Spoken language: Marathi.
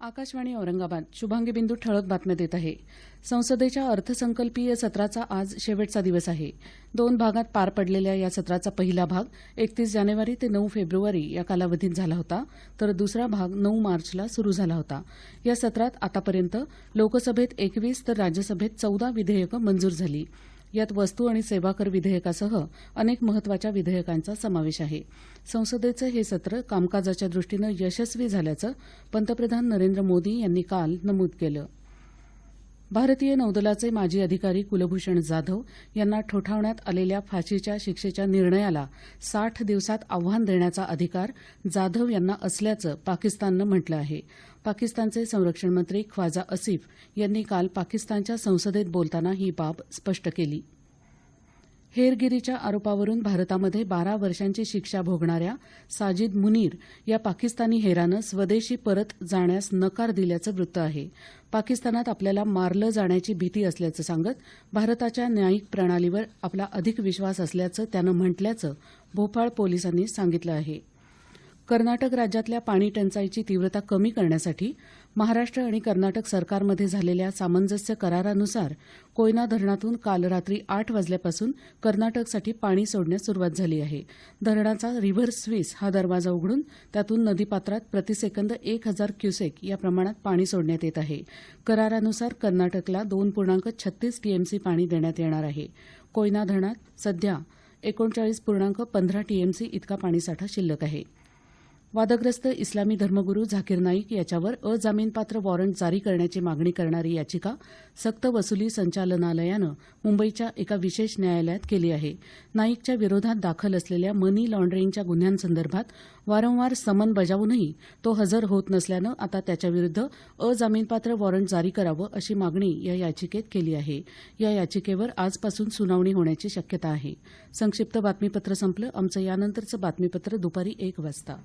आकाशवाणी औरंगाबाद. शुभांगी बिंदू ठळक बातम्या देत आहे. संसदेच्या अर्थसंकल्पीय सत्राचा आज शेवटचा दिवस आहे. 2 भागात पार पडलेल्या या सत्राचा पहिला भाग 31 जानेवारी ते 9 फेब्रुवारी या कालावधीत झाला होता, तर दुसरा भाग 9 मार्चला सुरू झाला होता. या सत्रात आतापर्यंत लोकसभेत 21 तर राज्यसभेत 14 विधेयकं मंजूर झाली. यात वस्तू आणि सेवा कर विधेयकासह अनेक महत्वाच्या विधेयकांचा समावेश आहे. संसदेचं हे सत्र कामकाजाच्या दृष्टीनं यशस्वी झाल्याचं पंतप्रधान नरेंद्र मोदी यांनी काल नमूद केलं. भारतीय नौदलाचे माजी अधिकारी कुलभूषण जाधव यांना ठोठावण्यात आलेल्या फाशीच्या शिक्षेच्या निर्णयाला 60 दिवसात आव्हान देण्याचा अधिकार जाधव यांना असल्याचं पाकिस्ताननं म्हटलं आहे. पाकिस्तानचे संरक्षण मंत्री ख्वाजा असिफ यांनी काल पाकिस्तानच्या संसदेत बोलताना ही बाब स्पष्ट केली. हेरगिरीच्या आरोपावरून भारतामध्ये 12 वर्षांची शिक्षा भोगणाऱ्या साजिद मुनीर या पाकिस्तानी हेरानं स्वदेशी परत जाण्यास नकार दिल्याचं वृत्त आहे. पाकिस्तानात आपल्याला मारलं जाण्याची भीती असल्याचं सांगत भारताच्या न्यायिक प्रणालीवर आपला अधिक विश्वास असल्याचं त्यानं म्हटल्याचं भोपाळ पोलिसांनी सांगितलं आहे. कर्नाटक राज्यातल्या पाणी टंचाईची तीव्रता कमी करण्यासाठी महाराष्ट्र आणि कर्नाटक सरकारमध्ये झालेल्या सामंजस्य करारानुसार कोयना धरणातून काल रात्री 8 वाजल्यापासून कर्नाटकसाठी पाणी सोडण्यास सुरुवात झाली आहे. धरणाचा रिव्हर्स स्विस हा दरवाजा उघडून त्यातून नदीपात्रात प्रतिसेकंद 1000 क्युसेक या प्रमाणात पाणी सोडण्यात येत आहे. करारानुसार कर्नाटकला 2.36 टीएमसी पाणी देण्यात येणार आहे. कोयना धरणात सध्या 39.15 टीएमसी इतका पाणीसाठा शिल्लक आहे. वादग्रस्त इस्लामी धर्मगुरू झाकीर नाईक याच्यावर अजामीनपात्र वॉरंट जारी करण्याची मागणी करणारी याचिका सक्तवसुली संचालनालयानं मुंबईच्या एका विशेष न्यायालयात केली आहे. नाईकच्या विरोधात दाखल असलेल्या मनी लॉन्ड्रिंगच्या गुन्ह्यांसंदर्भात वारंवार समन बजावूनही तो हजर होत नसल्यानं आता त्याच्याविरुद्ध अजामीनपात्र वॉरंट जारी करावं अशी मागणी या याचिकेत केली आहे. या याचिकेवर आजपासून सुनावणी होण्याची शक्यता आहे. संक्षिप्त बातमीपत्र संपलं. आमचं यानंतरचं बातमीपत्र दुपारी 1 वाजता.